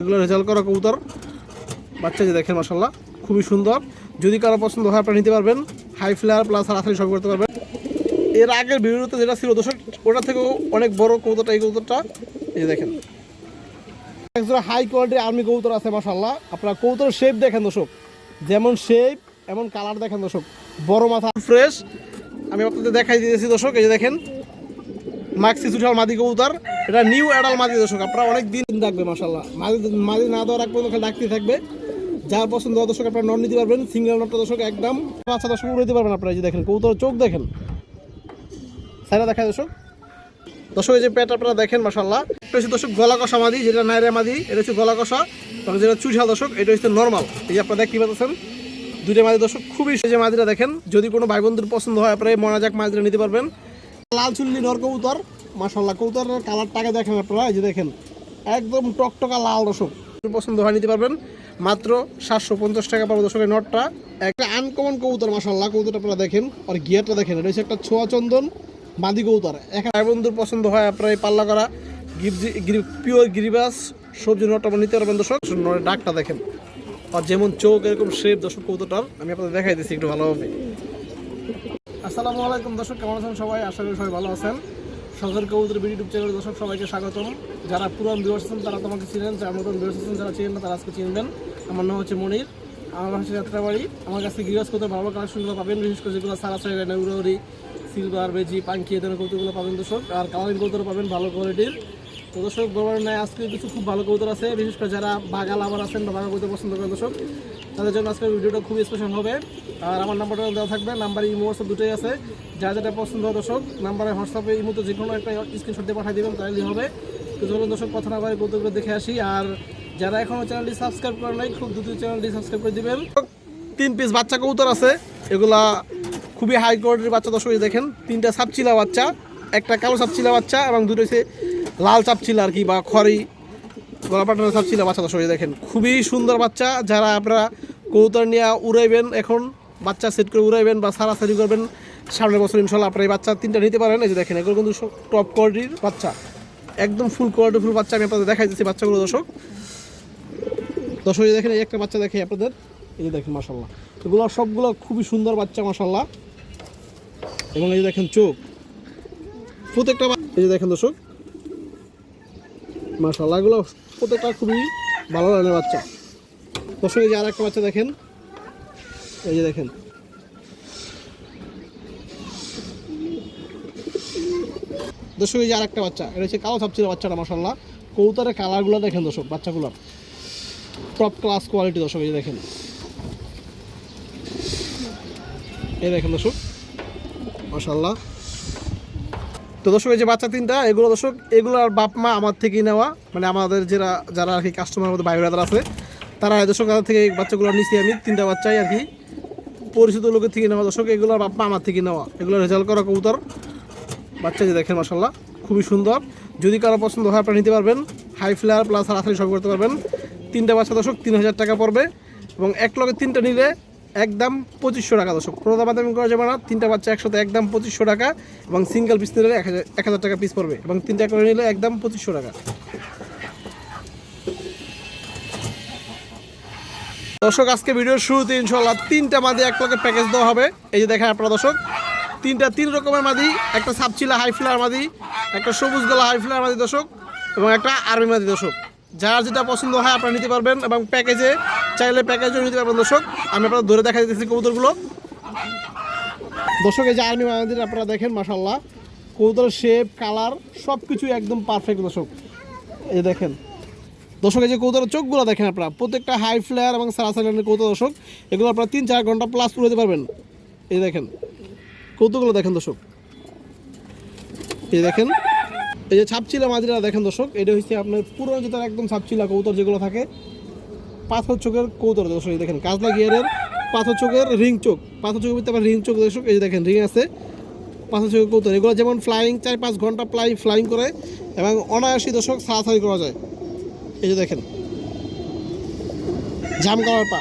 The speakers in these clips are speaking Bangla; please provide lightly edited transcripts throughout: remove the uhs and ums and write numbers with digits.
এগুলো রেজাল্ট করা কবুতর বাচ্চা যে দেখেন মাশাআল্লাহ খুবই সুন্দর। যদি কারো পছন্দ হয় আপনারা নিতে পারবেন। হাই ফ্লায়ার প্লাস হারাহারি সব করতে পারবেন। এর আগের ভিডিওতে যেটা ছিল দর্শক ওটা থেকেও অনেক বড় কবুতরটা, এই কবুতরটা এই যে দেখেন হাই কোয়ালিটির আর্মি কবুতর আছে মাশাআল্লাহ। আপনারা কবুতরের শেপ দেখেন দর্শক, যেমন শেপ এমন কালার দেখেন দর্শক, বড় মাথা ফ্রেশ। আমি আপনাদের দেখাই দিয়েছি দর্শক, এই যে দেখেন মাক্সি সুঠাল মাদি কবুতর, এটা নিউ অ্যাডাল মাদি দর্শক। আপনারা অনেক দিন থাকবে মাশাআল্লাহ, মাদি না দেওয়ার আগ পর্যন্ত ডাকতে থাকবে। যার পছন্দ দর্শক আপনারা নন নিতে পারবেন। সিঙ্গেল নটটা দর্শক একদম বাচ্চা দর্শক উড়াইতে পারবেন আপনারা। যে দেখেন কবুতর চোখ দেখেন, সাইরা দেখায় দর্শক। দর্শক এই যে পেট আপনারা দেখেন মাশাআল্লাহ। এটা হচ্ছে দর্শক গলা কষা মাদি, যেটা নাইরা মাদি এটা হচ্ছে গলা কষা, এবং যেটা চুইঝাল দর্শক এটা হচ্ছে নর্মাল। এই যে আপনারা দেখতে পাচ্ছেন দুইটা মাদি দর্শক খুবই যে মাদিরা দেখেন। যদি কোনো ভাই বন্ধুর পছন্দ হয় আপনারা এই মনাজাক মাদিরা নিতে পারবেন। লাল চুল্লি নর কবুতর মাশাআল্লাহ, কবুতরের কালারটাকে দেখেন আপনারা, এই যে দেখেন একদম টকটকা লাল দর্শক। পছন্দ হয় নিতে পারবেন মাত্র 750 টাকা পাবো দর্শক। এই নটটা একটা আনকমন কবুতর মাশাআল্লাহ। কবুতরটা আপনারা দেখেন আর গিয়ারটা দেখেন, এটা হচ্ছে একটা ছোয়া চন্দন মাদি কবুতর। এখন ভাই বন্ধুর পছন্দ হয় আপনারা এই পাল্লা করা পিওর গিরিবাস সবজি নটটা নিতে পারবেন দর্শক। ডাকটা দেখেন আর যেমন চোখ এরকম শেপ দর্শক কবুতরটার। আমি আপনাদের দেখাই দিচ্ছি একটু ভালোভাবে। আসসালামু আলাইকুম দর্শক, কেমন আছেন সবাই? আশা করি সবাই ভালো আছেন। শখের কবুতর ইউটিউব চ্যানেল দর্শক সবাইকে স্বাগতম। যারা পুরান ভিউয়ার্স আছেন তারা তোমাকে চিনেন, যারা নতুন ভিউয়ার্স আছেন যারা চিনেন না তারা আজকে চিনবেন। আমার নাম হচ্ছে মনির, আমার হচ্ছে যাত্রাবাড়ি। আমার কাছে গিরিবাস কবুতর ভালো কালেকশনগুলো পাবেন, বিশেষ করে যেগুলো সারা সাইড উড়ি সিলভার বেজি পাঙ্কি এদের কবুতরগুলো পাবেন দর্শক। আর কালারিং কবুতর পাবেন ভালো কোয়ালিটির। তো দর্শক বড় নাই আজকে কিছু খুব ভালো কবুতর আছে, বিশেষ করে যারা বাগা লাভার আছেন বা বাগা কবুতর পছন্দ করেন দর্শক, তাদের জন্য আজকের ভিডিওটা খুবই স্পেশাল হবে। আর আমার নাম্বারটা দেওয়া থাকবে, নাম্বার ইমো হোয়াটসঅ্যাপ দুটোই আছে। যা যেটা পছন্দ হয় দর্শক নাম্বারে হোয়াটসঅ্যাপে ইমোতে যে কোনো একটা স্ক্রিনশট দিয়ে পাঠিয়ে দেবেন, তাহলেই হবে। তো চলুন দর্শক কথা না বলে কবুতরগুলো দেখে আসি। আর যারা এখনও চ্যানেলটি সাবস্ক্রাইব করেন নাই খুব দ্রুত চ্যানেলটি সাবস্ক্রাইব করে দেবেন। 3 পিস বাচ্চা কবুতর আছে, এগুলা খুবই হাই কোয়ালিটির বাচ্চা দর্শক। দেখেন 3টা সাপচিলা বাচ্চা, একটা কালো সাপচিলা বাচ্চা এবং দুটো হচ্ছে লাল চাপচিলা আর কি, বা খড়ি গলা পাটানোর সাপচিলা বাচ্চা দর্শক। দেখেন খুবই সুন্দর বাচ্চা। যারা আপনারা কবুতর নিয়ে উড়াইবেন, এখন বাচ্চা সেট করে উড়াইবেন বা সারাসারি করবেন সামনের বছর ইনশাল্লাহ আপনারা এই বাচ্চা 3টা নিতে পারেন। এই যে দেখেন এগুলো কিন্তু টপ কোয়ালিটির বাচ্চা, একদম ফুল কোয়ালিটির ফুল বাচ্চা। আমি আপনাদের দেখাই দিচ্ছি বাচ্চাগুলো দর্শক। দর্শক এই দেখেন এই একটা বাচ্চা দেখে আপনাদের, এই যে দেখেন মাশাআল্লাহ এগুলো সবগুলো খুবই সুন্দর বাচ্চা মাশাআল্লাহ। এবং এই যে দেখেন চোখ প্রত্যেকটা, এই যে দেখেন দর্শক মাশাআল্লাহ এগুলো প্রত্যেকটা খুবই ভালো ধরনের বাচ্চা দর্শক। এই যে আর একটা বাচ্চা দেখেন, এই যে দেখেন দর্শক, এই যে আর একটা বাচ্চা, এটা হচ্ছে কালো সাপচিলা বাচ্চাটা মাশাআল্লাহ। কবুতরের কালারগুলো দেখেন দর্শক, বাচ্চাগুলোর টপ ক্লাস কোয়ালিটি দর্শক। এই যে দেখেন, এই দেখেন দর্শক মাশাআল্লাহ। তো দর্শক এই যে বাচ্চা 3টা, এগুলো দর্শক এগুলোর বাপ মা আমার থেকেই নেওয়া, মানে আমাদের যারা আর কি কাস্টমার মধ্যে ভাই ব্রাদার আছে তারা দর্শক তাদের থেকে এই বাচ্চাগুলো নিচ্ছি আমি। 3টা বাচ্চাই আর কি পরিচিত লোকের থেকে নেওয়া দর্শক। এগুলোর বাপ মা আমার থেকে নেওয়া, এগুলো রেজাল্ট করা কবুতর বাচ্চা যে দেখেন মাশাআল্লাহ খুবই সুন্দর। যদি কারো পছন্দ হয় আপনারা নিতে পারবেন। হাই ফ্লায়ার প্লাস হারাহারি সব করতে পারবেন। 3টা বাচ্চা দর্শক 3000 টাকা পড়বে, এবং এক লগে 3টা নিলে একদম 2500 টাকা দর্শক। কোনো দামাদামি করা যাবে না। 3টা বাচ্চা একসাথে একদম 2500 টাকা, এবং সিঙ্গেল পিস নিলে 1000 টাকা পিস পড়বে, এবং 3টা করে নিলে একদম 2500 টাকা দর্শক। আজকে ভিডিওর শুরুতে ইনশাআল্লাহ 3টা মাদি এক লগে প্যাকেজ দেওয়া হবে। এই যে দেখেন আপনারা দর্শক 3টা 3 রকমের মাদি, একটা সাপচিলা হাই ফ্লায়ার মাদি, একটা সবুজ গলা হাই ফ্লায়ার মাদি দর্শক, এবং একটা আর্মি মাদি দর্শক। যার যেটা পছন্দ হয় আপনারা নিতে পারবেন, এবং প্যাকেজে চাইলে প্যাকেজও নিতে পারবেন দর্শক। আমি আপনারা ধরে দেখা দিতেছি কবুতরগুলো দর্শক। এই যে আর্মি মাদির আপনারা দেখেন মাশাআল্লাহ, কবুতরের শেপ কালার সব কিছুই একদম পারফেক্ট দর্শক। এই যে দেখেন দর্শক, এই যে কবুতরের চোখগুলো দেখেন আপনারা, প্রত্যেকটা হাই ফ্লায়ার এবং সারাসাইলের কবুতর দর্শক। এগুলো আপনারা 3-4 ঘন্টা প্লাস উড়াতে পারবেন। এই দেখেন কৌতুকগুলো দেখেন দর্শক, এই দেখেন এই যে ছাপচিলা মাদিরা দেখেন দর্শক। এটা হচ্ছে আপনার পুরো যেটা একদম ছাপচিলা কবুতর যেগুলো থাকে, পাথর চোখের কবুতর দর্শক। এই দেখেন কাজলা গিয়ারের পাথর চোখের রিং চোখ, পাথর চোখের ভিতরে আবার রিং চোখ দর্শক। এই যে দেখেন রিং আছে পাথর চোখের কবুতর। এগুলো যেমন ফ্লাইং 4-5 ঘন্টা ফ্লাইং করে, এবং অনায়াসী দর্শক সারাসারি করা যায়। এই যে দেখেন জাম কালার পা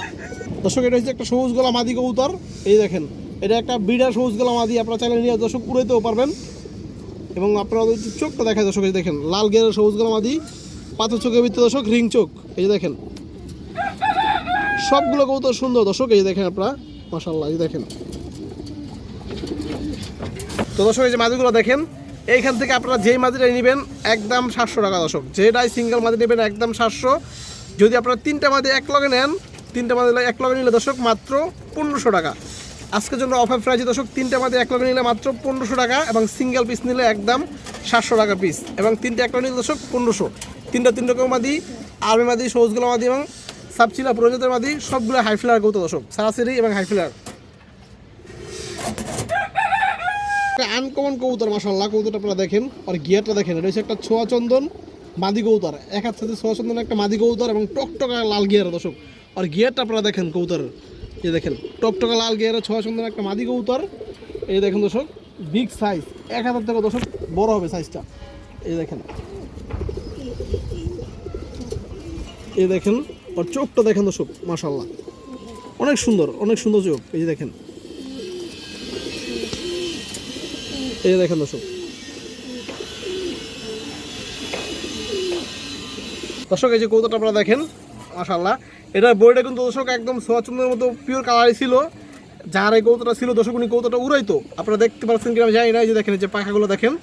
দর্শক। এটা হচ্ছে একটা সবুজ গলা মাদি কবুতর। এই দেখেন এটা একটা বিডার সবুজ গলা মাদি, আপনারা চাইলে নিয়ে দর্শক উড়াইতেও পারবেন। এবং আপনারা চোখটা দেখা দর্শক, দেখেন লাল গেরের সবুজ গলা মাদি, পাথর চোখের ভিতরে দর্শক রিং চোখ, এই যে দেখেন সবগুলো কবুতর সুন্দর দর্শক, এই যে দেখেন আপনারা মাশাআল্লাহ, এই দেখেন। তো দর্শক এই যে মাদিগুলো দেখেন, এইখান থেকে আপনারা যেই মাদিটাই নেবেন একদম 700 টাকা দর্শক, যেটাই সিঙ্গেল মাদি নেবেন একদম 700। যদি আপনারা 3টা মাদি এক লগে নেন, 3টা মাদি এক লগে নিলে দর্শক মাত্র 1500 টাকা। আজকের জন্য অফার প্রাইসে দর্শক 3টা মাদি এক লগে নিলে মাত্র 1500 টাকা, এবং সিঙ্গেল পিস নিলে একদম 700 টাকা পিস, এবং 3টা এক লগে নিলে দর্শক 1500। 3টা 3 রকম মাদি, আর্মি মাদি, সবুজগুলো মাদি এবং সাবচিলা প্রজাতির মাদি, সবগুলো হাই ফ্লার কবুতর দর্শক, সারাসিরি এবং হাই ফ্লার। আনকমন কবুতর মাশাআল্লাহ, কবুতরটা আপনারা দেখেন আর গিয়ারটা দেখেন, এটা হচ্ছে একটা ছোয়া চন্দন মাদি কবুতর, এক হাত সাথে ছোয়া চন্দন একটা মাদি কবুতর এবং টকটকা লাল গিয়ার দর্শক। আর গিয়ারটা আপনারা দেখেন কবুতরের, এই দেখেন টকটকা লাল গিয়ারের ছোয়া চন্দন একটা মাদি কবুতর, এই দেখেন দর্শক বিগ সাইজ, 1000 থেকে দর্শক বড় হবে সাইজটা, এই দেখেন, এই দেখেন। আর চোখটা দেখেন দর্শক মাশাআল্লাহ, অনেক সুন্দর, অনেক সুন্দর চোখ, এই যে দেখেন, এই দেখেন দর্শক। দর্শক এই যে কবুতরটা আপনারা দেখেন মাশাআল্লাহ, এটার বডিটা কিন্তু দর্শক একদম সোয়া চন্দনের মতো পিওর কালারই ছিল। যার এই কবুতরটা ছিল দর্শক উনি কবুতরটা উড়াইতো, আপনারা দেখতে পাচ্ছেন কিনা আমি জানি না, এই যে দেখেন যে পাখাগুলো দেখেন,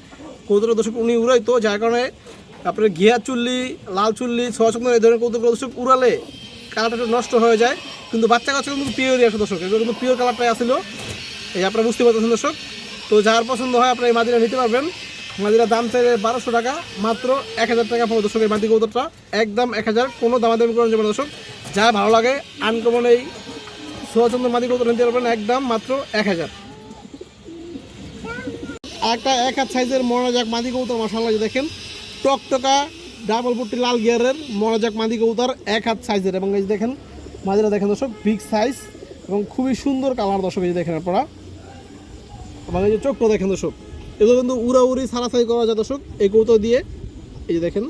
কবুতরটা দর্শক উনি উড়াইতো, যার কারণে আপনার ঘিয়া চুল্লি, লাল চুল্লি, সোয়া চন্দন এই ধরনের কবুতরগুলো দর্শক উড়ালে কালারটা একটু নষ্ট হয়ে যায়, কিন্তু বাচ্চা কাচ্চা কিন্তু পিওরই আসে দর্শক, এগুলো কিন্তু পিওর কালারটাই আসছিল, এই আপনারা বুঝতে পারতেছেন দর্শক। তো যার পছন্দ হয় আপনারা এই মাদিরা নিতে পারবেন। মাদিরার দাম চাইলে 1200 টাকা, মাত্র 1000 টাকা পাবো দর্শক এই মাদি কবুতরটা, একদম 1000, কোনো দামাদামি করেন যাবে না দর্শক। যা ভালো লাগে আনকমন এই সোয়াচন্দ্র মাদি কবুতর নিতে পারবেন একদম মাত্র 1000। একটা 1 হাত সাইজের মনোজাক মাদি কবুতর মাশাআল্লাহ, দেখেন টকটকা ডাবল পুট্টি লাল গিয়ারের মনোজাক মাদি কবুতর 1 হাত সাইজের, এবং এই যে দেখেন মাদিরা দেখেন দর্শক বিগ সাইজ এবং খুবই সুন্দর কালার দর্শক, এই যে দেখেন আপনারা, এবং এই যে চোখটা দেখেন দর্শক, এগুলো কিন্তু উড়াউড়ি সারাসারি করা যায় দর্শক এই কবুতর দিয়ে, এই যে দেখেন।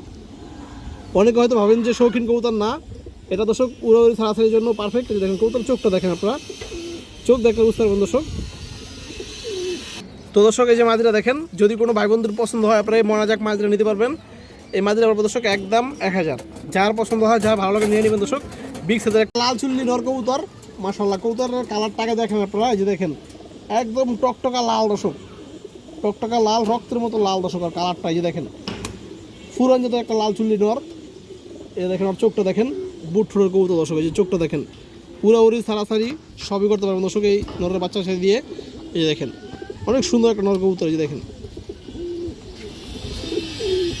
অনেকে হয়তো ভাবেন যে শৌখিন কবুতর, না, এটা দর্শক উড়াউড়ি সারাসারির জন্য পারফেক্ট। এই যে দেখেন কবুতর চোখটা দেখেন আপনারা, চোখ দেখলে বুঝতে পারবেন দর্শক। তো দর্শক এই যে মাদিরা দেখেন, যদি কোনো ভাই বন্ধুর পছন্দ হয় আপনারা এই মনাজাক মাদিরা নিতে পারবেন। এই মাদিরা পারবো দর্শক একদম 1000, যার পছন্দ হয়, যা ভালো লাগে নিয়ে নেবেন দর্শক। বিগ সাইজের একটা লাল চুল্লি নর কবুতর মাশাআল্লাহ, কবুতরের কালারটাকে দেখেন আপনারা, এই যে দেখেন একদম টকটকা লাল দর্শক, টকটকা লাল রক্তের মতো লাল দর্শক, আর কালারটা এই যে দেখেন ফুরান যেটা একটা লাল চুল্লি নর, এই দেখেন আর চোখটা দেখেন বুট ঠোঁটের কবুতর দর্শক, এই যে চোখটা দেখেন উড়াউড়ি সারাসারি সবই করতে পারবেন দর্শক এই নরের বাচ্চার সাথে দিয়ে, এই যে দেখেন অনেক সুন্দর একটা নর কবুতর, এই যে দেখেন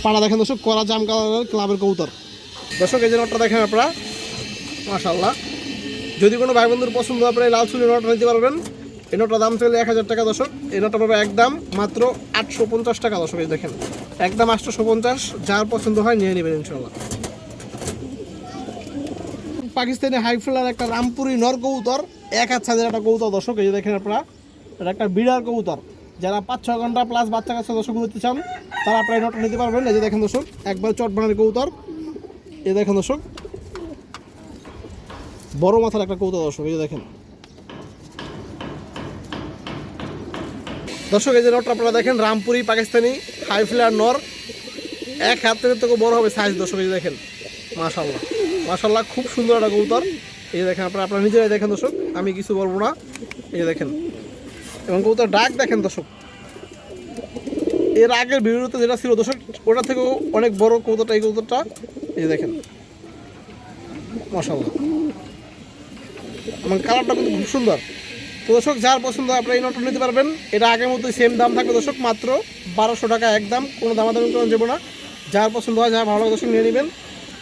পাড়া দেখেন দর্শক কড়া জাম কালারের ক্লাবের কবুতর দর্শক। এই যে নটটা দেখেন আপনারা মাশাআল্লাহ, যদি কোনো ভাই বন্ধুর পছন্দ আপনারা এই লাল চুল্লি নটটা নিতে পারবেন। এই নোটটার দাম চলে 1000 টাকা দর্শক, এই নোটটা পাবে একদম মাত্র 850 টাকা দর্শক, এই দেখেন একদম 850, যার পছন্দ হয় নিয়ে নেবেন ইনশাআল্লাহ। পাকিস্তানি হাই ফ্লার একটা রামপুরি নর কবুতর, 1 হাত সাইজের একটা কবুতর দর্শক, এই যে দেখেন আপনারা, এটা একটা বিড়ার কবুতর, যারা 5-6 ঘন্টা প্লাস বাচ্চা কাচ্চা দর্শক নিতে চান তারা আপনারা এই নোটটা নিতে পারবেন। এই যে দেখেন দর্শক একবার চট বানার কবুতর, এই দেখেন দর্শক বড় মাথার একটা কবুতর দর্শক, এই যে দেখেন দর্শক। এই যে নটটা আপনারা দেখেন রামপুরি পাকিস্তানি হাই ফ্লার নর, 1 হাতের থেকে বড় হবে সাইজ দর্শক, এই যে দেখেন মাশাআল্লাহ মাশাআল্লাহ, খুব সুন্দর একটা কবুতর, এই যে দেখেন আপনারা নিজেরাই দেখেন দর্শক, আমি কিছু বলবো না, এই যে দেখেন। এবং কবুতর ডাক দেখেন দর্শক, এর আগের ভিডিওতে যেটা ছিল দর্শক ওটা থেকেও অনেক বড় কবুতরটা, এই কবুতরটা এই যে দেখেন মাশাআল্লাহ, এবং কালারটা কিন্তু খুব সুন্দর। তো দর্শক যার পছন্দ আপনারা এই নটটা নিতে পারবেন, এটা আগের মতোই সেম দাম থাকবে দর্শক, মাত্র 1200 টাকা একদম, কোনো দামাদামি করা যাবে না। যার পছন্দ হয়, যার ভালো লাগে দর্শক নিয়ে নেবেন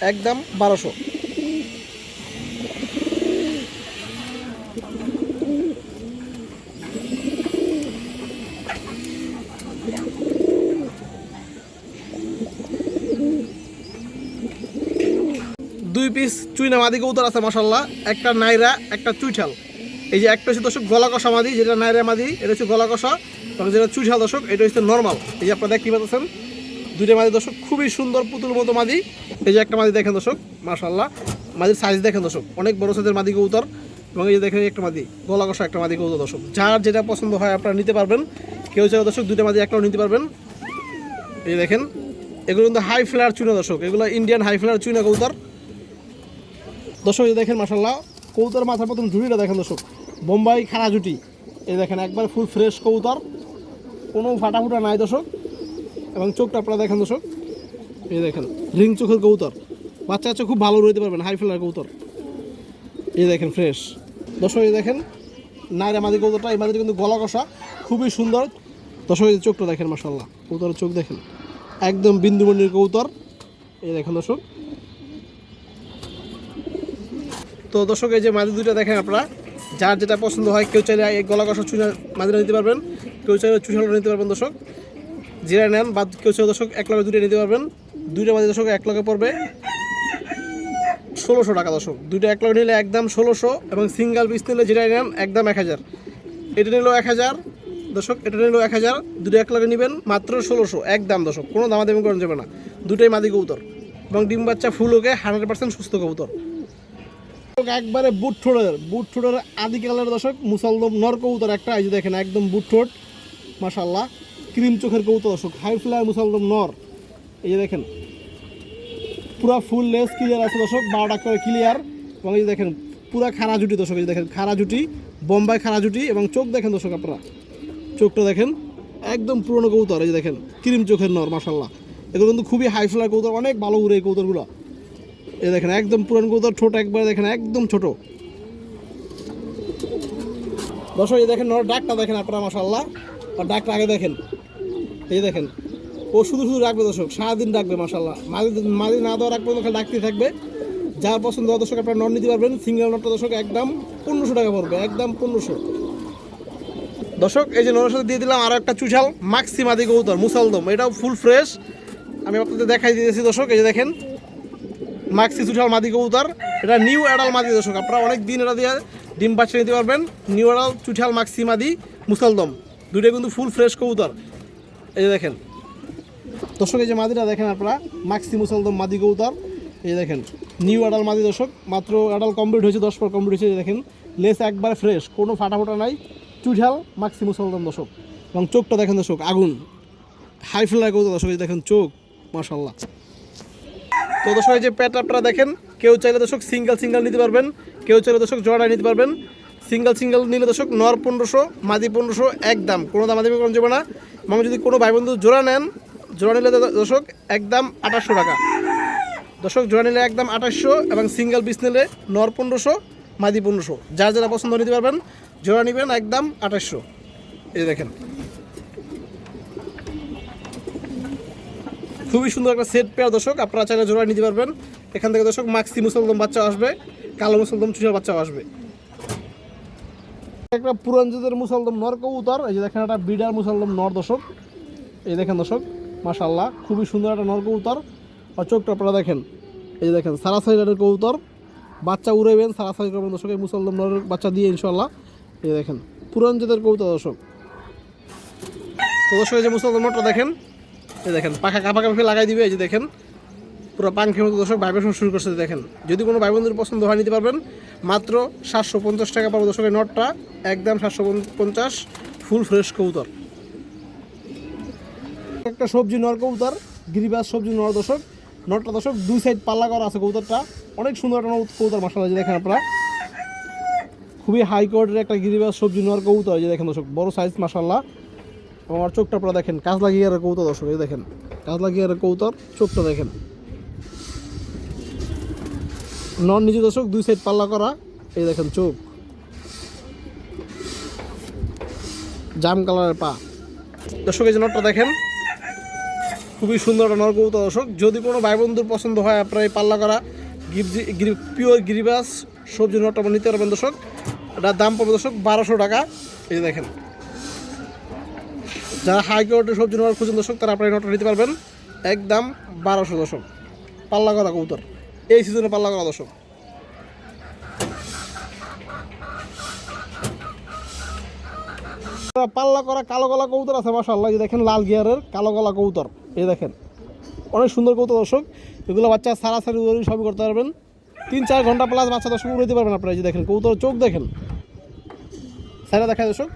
একদম 1200। দুই পিস চুইনা মাদি কবুতর আছে মাশাআল্লাহ, একটা নাইরা একটা চুইঠাল। এই যে একটা হচ্ছে দর্শক গলা কষা মাদি, যেটা নাইরা মাদি এটা হচ্ছে গলা কষা, এবং যেটা চুইঠাল দর্শক এটা হচ্ছে নর্মাল। এই যে আপনারা দেখতে পাচ্ছেন দুইটা মাদি দর্শক, খুবই সুন্দর পুতুল মতো মাদি। এই যে একটা মাদি দেখেন দর্শক মাশাআল্লাহ, মাদির সাইজ দেখেন দর্শক, অনেক বড় সাইজের মাদি কবুতর। এবং এই যে দেখেন একটা মাদি গলা কষা একটা মাদি কবুতর দর্শক, যার যেটা পছন্দ হয় আপনারা নিতে পারবেন। কেউ চাইলে দর্শক দুইটা মাদি একটাও নিতে পারবেন। এই দেখেন এগুলো কিন্তু হাই ফ্লায়ার চুনা দর্শক, এগুলো ইন্ডিয়ান হাই ফ্লায়ার চুনা কবুতর। দর্শক এই দেখেন মাশাআল্লাহ, কবুতর মাথার প্রথম ঝুড়িটা দেখেন দর্শক, বোম্বাই খাড়া জুটি। এই দেখেন একবার ফুল ফ্রেশ কবুতর, কোনো ফাটাফুটা নাই দর্শক। এবং চোখটা আপনারা দেখেন দর্শক, এই দেখেন রিং চোখের কবুতর, বাচ্চা কাচ্চা খুব ভালো রইতে পারবেন, হাই ফ্লায়ার কবুতর। এই দেখেন ফ্রেশ দর্শক, এই দেখেন নাইরা মাদি কবুতরটা, এই মাদিটা কিন্তু গলা কষা, খুবই সুন্দর দর্শক। এই চোখটা দেখেন মাশাআল্লাহ, কবুতরের চোখ দেখেন একদম বিন্দুমণির কবুতর। এই দেখেন দর্শক। তো দর্শক এই যে মাদি দুইটা দেখেন আপনারা, যার যেটা পছন্দ হয়, কেউ চাইলে এই গলা কষা চুনা মাদিটা নিতে পারবেন, কেউ চাইলে চুষালটা নিতে পারবেন দর্শক, যেটা নেন। বা কেউ চাইলে দর্শক এক লগে দুটো নিতে পারবেন। দুইটা মাদি দর্শক এক লগে পড়বে 1600 টাকা দর্শক। দুইটা এক লগে নিলে একদম 1600, এবং সিঙ্গেল পিস নিলে যেটা নেন একদম 1000। এটা নিলেও 1000 দর্শক, এটা নিলেও 1000। দুটো এক লগে নেবেন মাত্র 1600 একদম দর্শক, কোনো দামাদামি করা যাবে না। দুটোই মাদি কবুতর এবং ডিম বাচ্চা ফুল ওকে 100% সুস্থ কবুতর। একবারে বুট ঠোঁটের আদিকালের দর্শক মুসলদম নর কবুতর একটা, এই যে দেখেন একদম বুট ঠোঁট মাশাআল্লাহ, ক্রিম চোখের কবুতর দর্শক, হাই ফ্লায়ার মুসলদম নর। এই যে দেখেন পুরা ফুল লেস ক্লিয়ার আছে দর্শক, 12টা করে ক্লিয়ার। এবং এই যে দেখেন পুরা খাড়া জুটি দর্শক, এই যে দেখেন খাড়া জুটি, বোম্বাই খাড়া জুটি। এবং চোখ দেখেন দর্শক আপনারা, চোখটা দেখেন একদম পুরনো কবুতর। এই যে দেখেন ক্রিম চোখের নর মাশাআল্লাহ, এগুলো কিন্তু খুবই হাই ফ্লায়ার কবুতর, অনেক ভালো উড়ে এই কবুতরগুলো। এই দেখেন একদম পুরান কবুতর, ছোট একবারে দেখেন একদম ছোট দর্শক। এই দেখেন নর ডাকটা দেখেন আপনারা মাশাআল্লাহ, আর ডাকটা আগে দেখেন। এই দেখেন ও শুধু রাখবে দর্শক, সারাদিন রাখবে মাশাআল্লাহ, মাঝে না দেওয়া রাখবে, ওখানে ডাকতেই থাকবে। যার পছন্দ দর্শক আপনারা নর নিতে পারবেন। সিঙ্গেল নরটা দর্শক একদম 1500 টাকা পড়বে, একদম 1500 দর্শক। এই যে নরের সাথে দিয়ে দিলাম আরও একটা চুষাল মাক্সি মাদি কবুতর মুসলদম, এটাও ফুল ফ্রেশ, আমি আপনাদের দেখাই দিয়েছি দর্শক। এই যে দেখেন মাক্সি চুষাল মাদি কবুতর, এটা নিউ অ্যাডাল মাদি দর্শক, আপনারা অনেক দিন এটা দিয়ে ডিম বাচ্চা নিতে পারবেন। নিউ অ্যাডাল চুষাল মাক্সি মাদি মুসলদম, দুটোই কিন্তু ফুল ফ্রেশ কবুতর। এই যে দেখেন দর্শক, এই যে মাদিটা দেখেন আপনারা, মাক্সি মুসলদম মাদি কবুতর। এই দেখেন নিউ অ্যাডাল মাদি দর্শক, মাত্র অ্যাডাল কমপ্লিট হয়েছে, 10 পর কমপ্লিট হয়েছে। দেখেন লেস একবারে ফ্রেশ, কোনো ফাটাফোটা নাই, চুষাল মাক্সি মুসলদম দর্শক। এবং চোখটা দেখেন দর্শক আগুন, হাই ফ্লায়ার কবুতর দর্শক। এই দেখেন চোখ মাশাআল্লাহ। তো দর্শক এই যে প্যাট আপনারা দেখেন, কেউ চাইলে দর্শক সিঙ্গেল নিতে পারবেন, কেউ চাইলে দর্শক জোড়া নিতে পারবেন। সিঙ্গেল নিলে দর্শক নর 1500, মাদি 1500 একদম, কোনো দামাদামি করা যাবে না। এবং যদি কোনো ভাই বন্ধু জোড়া নেন, জোড়া নিলে দর্শক একদম 2800 টাকা দর্শক, জোড়া নিলে একদম 2800। এবং সিঙ্গেল পিস নিলে নর 1500, মাদি 1500, যার যারা পছন্দ নিতে পারবেন, জোড়া নেবেন একদম 2800। এই দেখেন খুবই সুন্দর একটা সেট পেয়ার দর্শক, আপনারা চাইলে জোড়া নিতে পারবেন। এখান থেকে দর্শক মাক্সি মুসলদম বাচ্চা আসবে, কালো মুসলদম চুষাল বাচ্চাও আসবে। একটা পুরান জাতের মুসলদম নর কবুতর, এই যে দেখেন একটা বিডার মুসলদম নর দর্শক। এই দেখেন দর্শক মাশাআল্লাহ, খুবই সুন্দর একটা নর কবুতর। আর চোখটা আপনারা দেখেন, এই যে দেখেন সারাসারি রানের কবুতর, বাচ্চা উড়াইবেন, সারাসারি করবেন দর্শক এই মুসলদম নরের বাচ্চা দিয়ে ইনশাআল্লাহ। এই দেখেন পুরান জাতের কবুতর দর্শক। তো দর্শক এই যে মুসলদম নরটা দেখেন, এই দেখেন পাখা কাপাকাপি লাগাই দিবে। এই যে দেখেন পুরো পাঙ্খের মতো দর্শক ভাইব্রেশন শুরু করছে। দেখেন যদি কোনো ভাই বন্ধুর পছন্দ হয় নিতে পারবেন, মাত্র 750 টাকা পাবো দর্শক এই নটটা, একদম 750, ফুল ফ্রেশ কবুতর। একটা সবজি নর কবুতর, গিরিবাস সবজি নর দর্শক। নটটা দর্শক দুই সাইড পাল্লা করা আছে, কবুতরটা অনেক সুন্দর একটা কবুতর মাশাআল্লাহ। যে দেখেন আপনারা খুবই হাই কোয়ালিটির একটা গিরিবাস সবজি নর কবুতর। যে দেখেন দর্শক বড় সাইজ মাশাআল্লাহ। আমার চোখটা আপনারা দেখেন, কাজলা গিয়ারের কবুতর দর্শক। এই দেখেন কাজলা গিয়ারের কবুতর, চোখটা দেখেন নর নিচে দর্শক, দুই সাইড পাল্লা করা। এই দেখেন চোখ, জাম কালারের পা দর্শক। এই যে নটটা দেখেন খুবই সুন্দর একটা নর কবুতর দর্শক। যদি কোনো ভাই বন্ধুর পছন্দ হয়, আপনারা এই পাল্লা করা পিওর গিরিবাস সবজি নটটা নিতে পারবেন দর্শক। এটার দাম পড়বে দর্শক 1200 টাকা। এই যে দেখেন যারা হাই কোয়ালিটির সবজি নট খুঁজেন দর্শক, তারা আপনারা এই নটটা নিতে পারবেন একদম 1200 দর্শক। পাল্লা করা কবুতর, এই সিজনে পাল্লা করা দর্শক। পাল্লা করা কালো গলা কবুতর আছে মাশাআল্লাহ। এই দেখেন লাল গিয়ারের কালো গলা কবুতর। এই দেখেন অনেক সুন্দর কবুতর দর্শক। এগুলো বাচ্চা সারাসারি সবই করতে পারবেন, 3-4 ঘন্টা প্লাস বাচ্চা দর্শক উড়াইতে পারবেন আপনারা। এই যে দেখেন কবুতর চোখ দেখেন, সাইডে দেখায় দর্শক।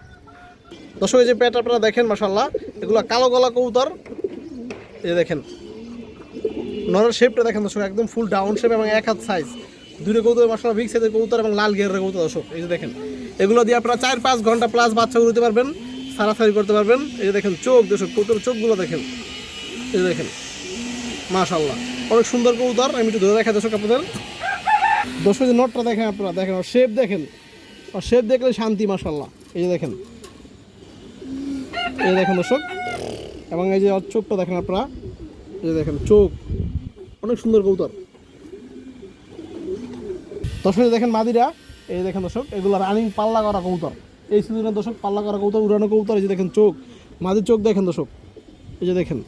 দর্শক এই যে পেট আপনারা দেখেন মাশাআল্লাহ, এগুলো কালো গলা কবুতর। এই দেখেন নরের শেপটা দেখেন দর্শক একদম ফুল ডাউন শেপ এবং এক হাত সাইজ। দুটো কবুতর মাশাআল্লাহ বিগ সাইজের কবুতর এবং লাল গিয়ারের কবুতর দর্শক। এই যে দেখেন এগুলো দিয়ে আপনারা 4-5 ঘন্টা প্লাস বাচ্চা উড়তে পারবেন, সারাসারি করতে পারবেন। এই যে দেখেন চোখ দর্শক, কবুতরের চোখগুলো দেখেন, এই যে দেখেন মাশাআল্লাহ অনেক সুন্দর কবুতর। আমি একটু ধরে দেখাই দর্শক আপনাদের। দর্শক যে নটটা দেখেন আপনারা, দেখেন আর শেপ দেখেন, আর শেপ দেখলে শান্তি মাশাআল্লাহ। এই যে দেখেন, এই দেখেন দর্শক, এবং এই যে চোখটা দেখেন আপনারা, এই যে দেখেন চোখ অনেক সুন্দর কবুতর। দর্শক দেখেন মাদিরা, এই দেখেন দর্শক এগুলো রানিং পাল্লা করা কবুতর, এই সিজনের দর্শক পাল্লা করা কবুতর, উড়ানো কবুতর। এই যে দেখেন চোখ, মাদির চোখ দেখেন দর্শক, এই যে দেখেন,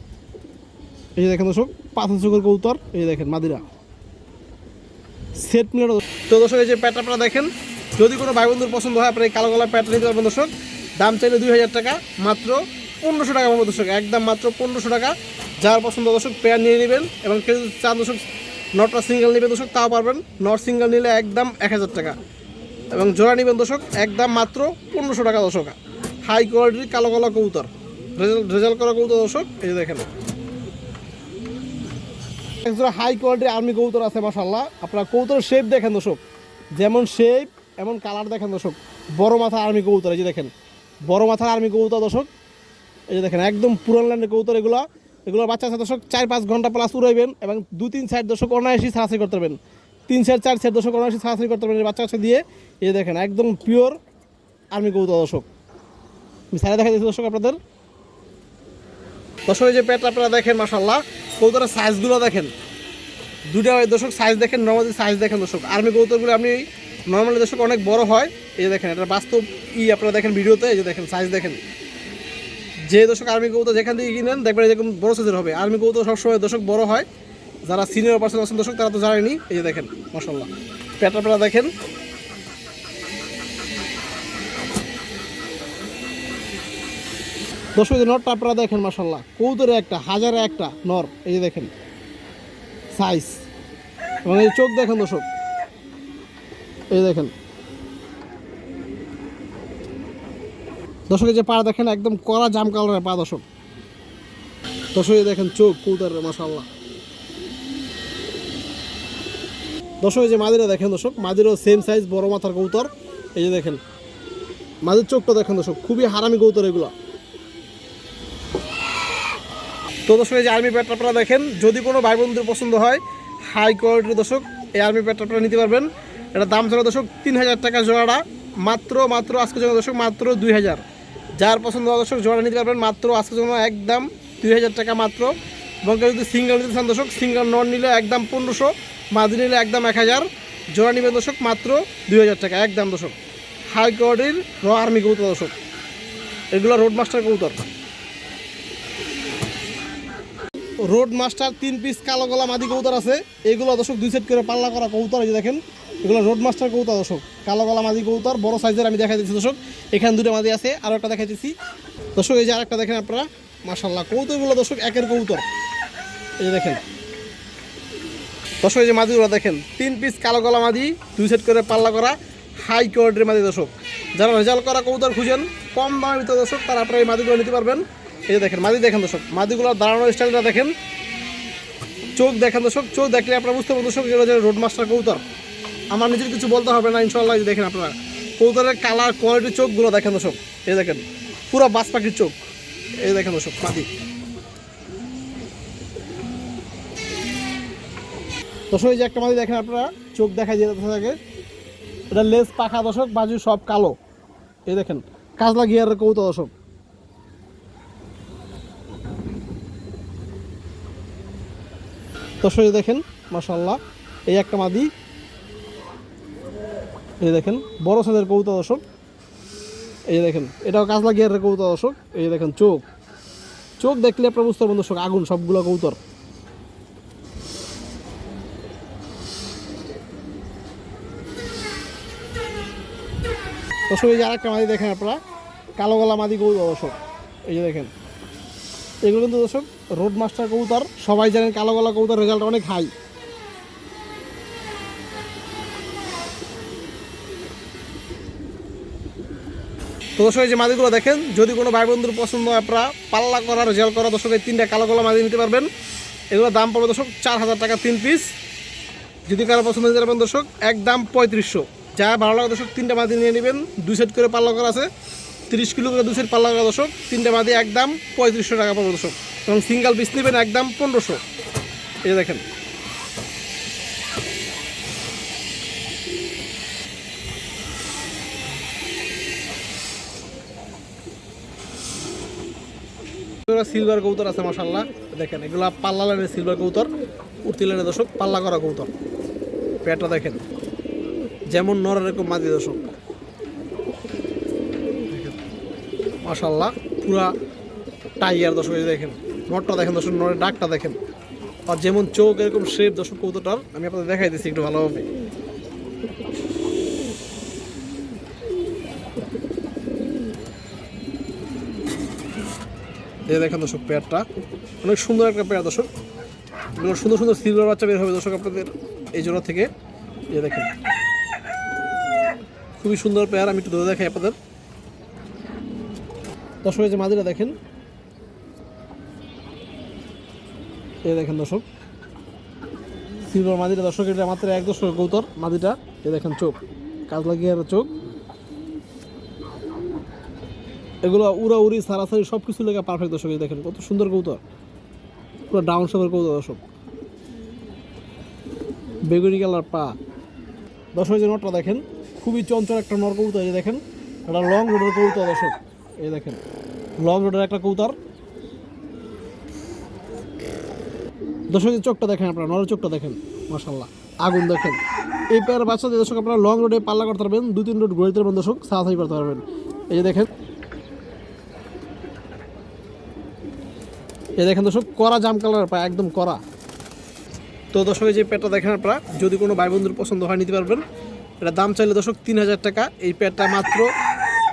এই যে দেখেন দর্শক পাথর চোখের কবুতর। এই যে দেখেন মাদিরা সেট মিলে। তো দর্শক এই যে প্যাট আপনারা দেখেন, যদি কোনো ভাই বন্ধুর পছন্দ হয় আপনার এই কালো গলা প্যাট নিতে পারবেন দর্শক। দাম চাইলে 2000 টাকা, মাত্র 1500 টাকা পাবো দর্শক, একদম মাত্র 1500 টাকা। যার পছন্দ দর্শক পেয়ার নিয়ে নেবেন, এবং কেউ যদি চান দর্শক নটটা সিঙ্গেল নেবেন দর্শক তাও পারবেন। নট সিঙ্গেল নিলে একদম 1000 টাকা, এবং জোড়া নেবেন দর্শক একদম মাত্র 1500 টাকা দর্শক। হাই কোয়ালিটির কালো গলা কবুতর, রেজাল্ট করা কবুতর দর্শক। এই যে দেখেন একজোড়া হাই কোয়ালিটির আর্মি কবুতর আছে মাশাআল্লাহ। আপনারা কবুতরের শেপ দেখেন দর্শক, যেমন শেপ এমন কালার দেখেন দর্শক। বড় মাথা আর্মি কবুতর, এই যে দেখেন বড় মাথার আর্মি কবুতর দর্শক। এই যে দেখেন একদম পুরান ল্যান্ডের কবুতর এগুলোর বাচ্চা আছে দর্শক। 4-5 ঘন্টা প্লাস উড়াইবেন, এবং 2-3 সাইড দর্শক অনায়াসি ছাড়াছাড়ি করতে পারবেন, 3 সাইড 4 সাইড দর্শক অনায়াসি ছাড়াছাড়ি করতে পারবেন বাচ্চা কাছে দিয়ে। এই যে দেখেন একদম পিওর আর্মি কবুতর দর্শক। আমি সাইডে দেখা দিচ্ছি দর্শক আপনাদের। দর্শক এই যে পেট আপনারা দেখেন মাশাআল্লাহ, কবুতরের সাইজগুলো দেখেন, দুটা দর্শক সাইজ দেখেন, নর্মালি সাইজ দেখেন দর্শক। আর্মি কবুতরগুলো আপনি নর্মালি দর্শক অনেক বড় হয়। এই যে দেখেন এটা বাস্তব আপনারা দেখেন ভিডিওতে। এই যে দেখেন সাইজ দেখেন, যে দর্শক আর্মি কবুতর যেখান থেকে কিনেন দেখবেন এরকম বড় সাইজের হবে। আর্মি কবুতর সবসময় দর্শক বড় হয়, যারা সিনিয়র পার্সন আছেন দর্শক তারা তো জানেনি। এই যে দেখেন মাশাআল্লাহ পেট আপনারা দেখেন। দর্শক যে নটটা আপনারা দেখেন মাশাআল্লাহ, কবুতরে একটা হাজারে একটা নর। এই যে দেখেন সাইজ, এবং এই চোখ দেখেন দর্শক, এই দেখেন দর্শক এই যে পা দেখেন একদম কড়া জাম কালারের পা দর্শক। দর্শক এই দেখেন চোখ কবুতরের মাশাআল্লাহ। দর্শক এই যে মাদিরা দেখেন দর্শক, মাদিরও সেম সাইজ বড় মাথার কবুতর। এই যে দেখেন মাদির চোখটা দেখেন দর্শক, খুবই হারামি কবুতর এগুলো। তো দর্শক এই যে আর্মি প্যাট আপনারা দেখেন, যদি কোনো ভাই বন্ধুর পছন্দ হয় হাই কোয়ালিটির দর্শক এই আর্মি প্যাট আপনারা নিতে পারবেন। এটা দাম ছিল দর্শক 3000 টাকা জোড়াটা, মাত্র আজকের জন্য দর্শক মাত্র 2000। যার পছন্দ হয় দর্শক জোড়া নিতে পারবেন মাত্র আজকের জন্য একদম 2000 টাকা মাত্র। এবং কেউ যদি সিঙ্গেল নিতে চান দর্শক, সিঙ্গেল নন নিলে একদম 1500, মাদি নিলে একদম 1000, জোড়া নেবেন দর্শক মাত্র 2000 টাকা একদম দর্শক। হাই কোয়ালিটির র আর্মি কবুতর দর্শক, এগুলো রোড মাস্টার কবুতর। রোড মাস্টার 3 পিস কালো গলা মাদি কবুতর আছে, এগুলো দর্শক 2 সেট করে পাল্লা করা কবুতর। এই যে দেখেন এগুলো রোড মাস্টার কবুতর দর্শক, কালো গলা মাদি কবুতর বড় সাইজের। আমি দেখাই দিচ্ছি দর্শক, এখানে 2টা মাদি আছে, আরও একটা দেখাই দিচ্ছি দর্শক। এই যে আরেকটা দেখেন আপনারা মাশাআল্লাহ, কবুতরগুলো দর্শক একের কবুতর। এই যে দেখেন দর্শক এই যে মাদিগুলো দেখেন, 3 পিস কালো গলা মাদি 2 সেট করে পাল্লা করা হাই কোয়ালিটির মাদি দর্শক। যারা রেজাল্ট করা কবুতর খুঁজেন কম দামের ভিতরে দর্শক, তারা আপনারা এই মাদিগুলো নিতে পারবেন। এই যে দেখেন মাদি দেখেন দর্শক, মাদিগুলোর দাঁড়ানোর স্টাইলটা দেখেন, চোখ দেখেন দর্শক, চোখ দেখলে আপনারা বুঝতে পারবেন দর্শক এগুলো যে রোড মাস্টার কবুতর। আমার নিজের কিছু বলতে হবে না ইনশাআল্লাহ। এই দেখেন আপনারা কবুতরের কালার কোয়ালিটি চোখগুলো দেখেন দর্শক, এই দেখেন পুরো বাস পাখির চোখ। এই দেখেন দর্শক মাদি। দর্শক এই যে একটা মাদি দেখেন আপনারা, চোখ দেখা যেতে থাকে, এটা লেজ পাখা দর্শক, বাজু সব কালো। এই দেখেন কাজলা গিয়ারের কবুতর দর্শক। দর্শক দেখেন মাশাআল্লাহ এই একটা মাদি। এই দেখেন বড় সাইজের কবুতর দর্শক। এই দেখেন এটাও কাজলা গিয়ারের কবুতর দর্শক। এই দেখেন চোখ দেখলে আপনারা বুঝতে পারবেন দর্শক, আগুন সবগুলো কবুতর। দর্শক এই যে আরেকটা মাদি দেখেন আপনারা, কালো গলা মাদি কবুতর দর্শক। এই যে দেখেন এগুলো কিন্তু দর্শক রোড মাস্টার কবুতর, সবাই জানেন কালো গলা কবুতর রেজাল্ট অনেক হাই। তো দর্শক এই যে মাদিগুলো দেখেন, যদি কোনো ভাই বন্ধুর পছন্দ হয় আপনারা পাল্লা করা রেজাল্ট করা দর্শক এই 3টা কালো গলা মাদি নিতে পারবেন। এগুলোর দাম পড়বে দর্শক 4000 টাকা 3 পিস। যদি কারো পছন্দ হয়ে যাবেন দর্শক একদম 3500। যা ভালো লাগে দর্শক 3টা মাদি নিয়ে নেবেন, 2 সেট করে পাল্লা করা আছে, 30 কিলো করে 2 সেট পাল্লা করা দর্শক, 3টা মাদি একদম 3500 টাকা পড়বে দর্শক। এবং সিঙ্গেল পিস নেবেন একদম 1500। এই দেখেন সিলভার কবুতর আছে মাশাআল্লাহ, দেখেন এগুলা পাল্লা লাইনের সিলভার কবুতর, উঠতি লাইনের দর্শক পাল্লা করা কবুতর। পেটটা দেখেন যেমন নর এরকম মাদি দর্শক, মাশাআল্লাহ পুরা টাইগার দর্শক। দেখেন নরটা দেখেন দর্শক, নরের ডাকটা দেখেন, আর যেমন চোখ এরকম শেপ দর্শক কবুতরটার। আমি আপনাদের দেখাই দিচ্ছি একটু ভালোভাবে। এই দেখেন দর্শক পেয়ারটা অনেক সুন্দর একটা পেয়ার দর্শক। সুন্দর সুন্দর সিলভার বাচ্চা বের হবে দর্শক আপনাদের এই জোড়া থেকে। এই দেখেন খুবই সুন্দর পেয়ার, আমি একটু ধরে দেখাই আপনাদের দর্শক। এই যে মাদিটা দেখেন, এই দেখেন দর্শক সিলভার মাদিটা দর্শক, এটা মাত্র 1 দর্শক কবুতর মাদিটা। এই দেখেন চোখ কাজ লাগিয়ে চোখ, এগুলো উড়া উড়ি সারাসারি সব কিছু লেগে পারফেক্ট দর্শক। দেখেন কত সুন্দর কবুতর, পুরো ডাউন শেপের কবুতর দর্শক, বেগুনি কালার পা দর্শক। যে নটটা দেখেন খুবই চঞ্চল একটা নর কবুতর। এই দেখেন এটা লং রোডের কবুতর দর্শক। এই দেখেন লং রোডের একটা কবুতর দর্শক। চোখটা দেখেন আপনারা, নরের চোখটা দেখেন মাশাআল্লাহ আগুন দেখেন। এই পেয়ার বাচ্চাদের দর্শক আপনারা লং রোডে পাল্লা করতে পারবেন, 2-3 রোড ঘুরে দিতে পারবেন দর্শক, সাহায্য করতে পারবেন। এই যে দেখেন, এই দেখেন দর্শক কড়া জাম কালার পা, একদম কড়া। তো দর্শক এই যে পেয়ারটা দেখেন আপনারা, যদি কোনো ভাই বন্ধুর পছন্দ হয় নিতে পারবেন। এটা দাম চাইলে দর্শক 3000 টাকা। এই পেয়ারটা মাত্র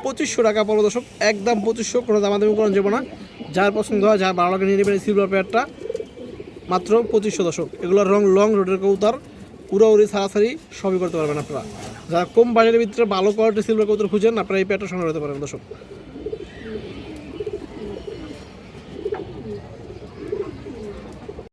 2500 টাকা পড়বে দর্শক, একদম 2500, কোনো দামাদামি করা যাবে না। যার পছন্দ হয়, যার ভালো লাগে নিয়ে নেবেন। এই সিলভার পেয়ারটা মাত্র 2500 দর্শক। এগুলোর রং লং রোডের কবুতর, উড়াউড়ি সারাসারি সবই করতে পারবেন আপনারা। যারা কম বাজারের ভিতরে ভালো কোয়ালিটির সিলভার কবুতর খুঁজেন আপনারা এই পেয়ারটা সংগ্রহ করতে পারেন দর্শক।